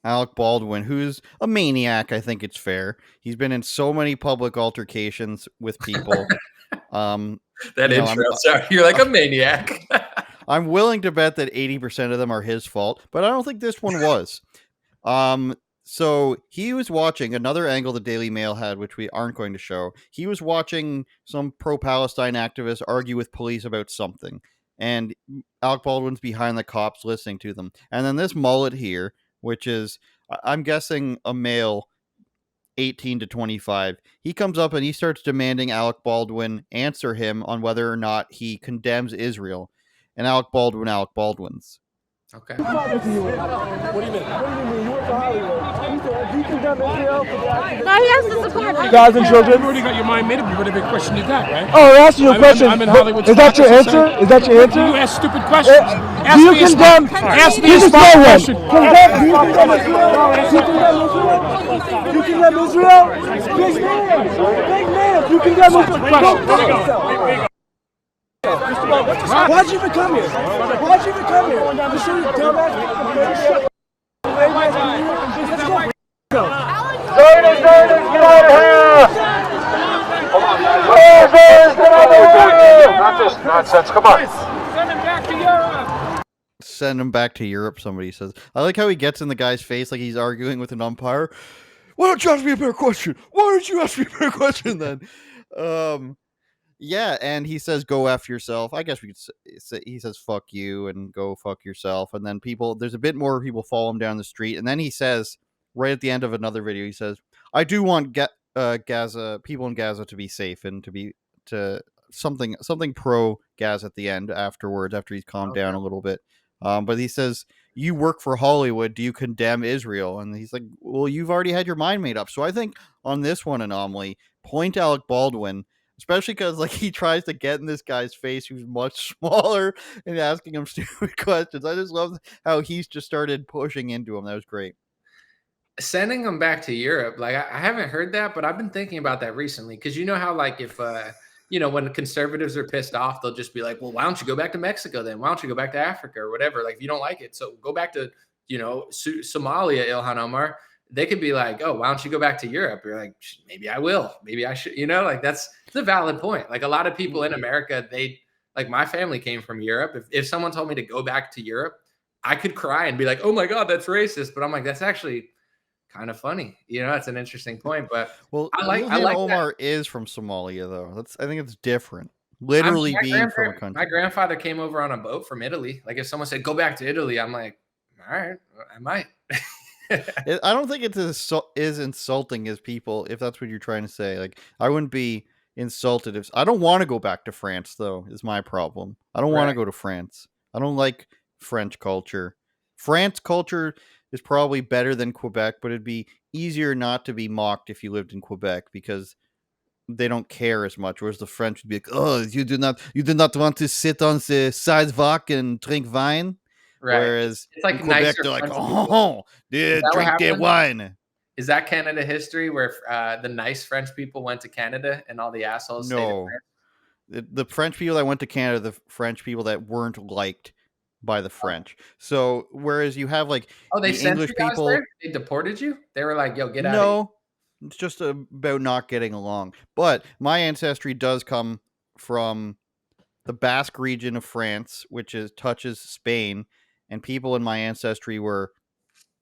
Alec Baldwin, who's a maniac. I think it's fair. He's been in so many public altercations with people. Um, That you know, intro, sorry, you're like a maniac. I'm willing to bet that 80% of them are his fault, but I don't think this one was. So he was watching another angle the Daily Mail had, which we aren't going to show. He was watching some pro-Palestine activists argue with police about something, and Alec Baldwin's behind the cops listening to them. And then this mullet here, which is, I'm guessing, a male 18 to 25, he comes up and he starts demanding Alec Baldwin answer him on whether or not he condemns Israel. And Alec Baldwin's. Okay. What do you mean? What do you mean? You went to Hollywood. Do you condemn Israel for the action? No, he has to support Guys and children. You've already got your mind made up. You whatever question you got, right? Oh, I asked you a question. I'm in Hollywood. Is that your answer? Is that your answer? You ask stupid questions. Do you condemn? Ask me a Just smart know one. question. Do you condemn Israel? Do you condemn Israel? Big man. Big man. Do you condemn Israel? Go. Why'd you even come here? Why'd you even come here? To show you dumbass. Let's go. Zordon, get out of here! Zordon, get out of here! Not this nonsense. Come on. Send him back to Europe. Send him back to Europe, somebody says. I like how he gets in the guy's face like he's arguing with an umpire. Why don't you ask me a better question? Why don't you ask me a better question then? Yeah, and he says, go F yourself. I guess we could say, he says, fuck you and go fuck yourself. And then there's a bit more people follow him down the street. And then he says, right at the end of another video, he says, I do want Gaza, people in Gaza to be safe and to something pro Gaza at the end afterwards, after he's calmed down a little bit. But he says, you work for Hollywood. Do you condemn Israel? And he's like, well, you've already had your mind made up. So I think on this one, Anomaly, point Alec Baldwin, especially because like he tries to get in this guy's face who's much smaller and asking him stupid questions. I just love how he's just started pushing into him. That was great. Sending him back to Europe, like I haven't heard that, but I've been thinking about that recently. Because you know how like if when conservatives are pissed off, they'll just be like, well, why don't you go back to Mexico then? Why don't you go back to Africa or whatever? Like if you don't like it, so go back to Somalia, Ilhan Omar. They could be like, oh, why don't you go back to Europe? You're like, maybe I will. Maybe I should. Like it's a valid point. Like a lot of people in America, like my family came from Europe. If someone told me to go back to Europe, I could cry and be like, oh my God, that's racist. But I'm like, that's actually kind of funny. It's an interesting point. But I like Omar is from Somalia though. I think it's different. Literally being from a country. My grandfather came over on a boat from Italy. Like if someone said, go back to Italy, I'm like, all right, I might. I don't think it's as insulting as people, if that's what you're trying to say. Like, I wouldn't be insulted if I don't want to go back to France, though, is my problem. I don't want to go to France. I don't like French culture. France culture is probably better than Quebec, but it'd be easier not to be mocked if you lived in Quebec because they don't care as much. Whereas the French would be like, oh, you do not want to sit on the sidewalk and drink wine? Right. Whereas it's like in Quebec, they're like, oh, dude, drink that wine. Is that Canada history where the nice French people went to Canada and all the assholes stayed in France? The French people that went to Canada, the French people that weren't liked by the French. So whereas you have like they the sent English you guys people, there? They deported you? They were like, yo, get out. No, it's just about not getting along. But my ancestry does come from the Basque region of France, which touches Spain. And people in my ancestry were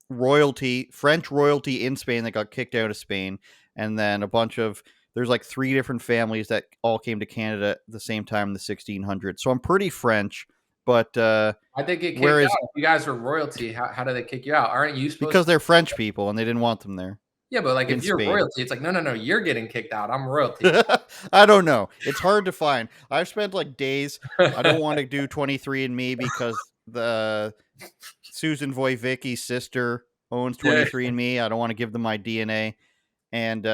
French royalty in Spain that got kicked out of Spain. And then there's like 3 different families that all came to Canada at the same time in the 1600s. So I'm pretty French, but I think get kicked out. If you guys were royalty, how do they kick you out? Aren't you supposed because they're French people and they didn't want them there. Yeah, but like if you're royalty, it's like, no, you're getting kicked out. I'm royalty. I don't know. It's hard to find. I've spent like days. I don't want to do 23andMe because the Susan Wojcicki's sister owns 23andMe. I don't want to give them my DNA. And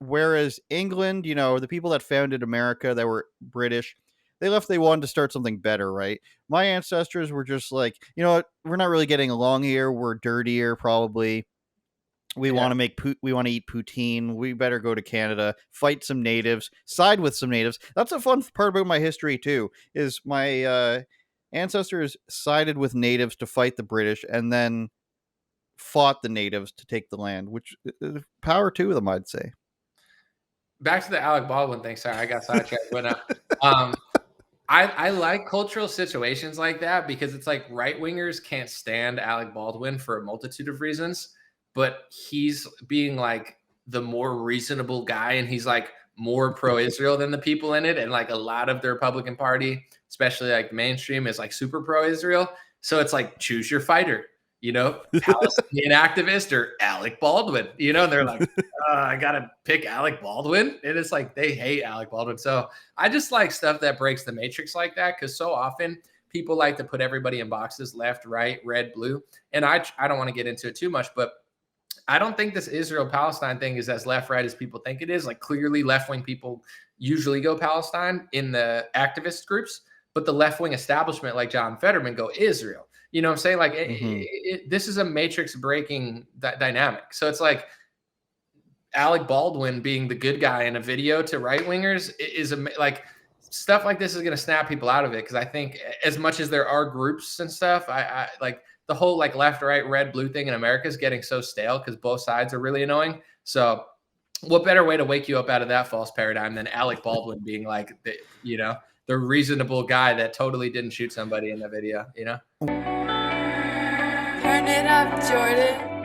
whereas England, the people that founded America that were British, they wanted to start something better, right? My ancestors were just like, you know what? We're not really getting along here. We're dirtier, probably. We want to eat poutine. We better go to Canada, fight some natives, side with some natives. That's a fun part about my history too, is my ancestors sided with natives to fight the British and then fought the natives to take the land, which power to them, I'd say. Back to the Alec Baldwin thing. Sorry, I got sidetracked. But I like cultural situations like that because it's like right wingers can't stand Alec Baldwin for a multitude of reasons, but he's being like the more reasonable guy, and he's like more pro-Israel than the people in it, and like a lot of the Republican Party, especially like mainstream, is like super pro-Israel. So it's like choose your fighter, Palestinian activist or Alec Baldwin, and they're like, I gotta pick Alec Baldwin, and it's like they hate Alec Baldwin. So I just like stuff that breaks the matrix like that, because so often people like to put everybody in boxes: left, right, red, blue. And I don't want to get into it too much, but I don't think this Israel-Palestine thing is as left-right as people think it is. Like, clearly left-wing people usually go Palestine in the activist groups, but the left-wing establishment like John Fetterman go Israel. You know what I'm saying? Like, this is a matrix breaking dynamic. So it's like Alec Baldwin being the good guy in a video to right-wingers is like stuff like this is going to snap people out of it. Because I think as much as there are groups and stuff, I like the whole like left, right, red, blue thing in America is getting so stale because both sides are really annoying. So what better way to wake you up out of that false paradigm than Alec Baldwin being like, the reasonable guy that totally didn't shoot somebody in the video, Turn it up, Jordan.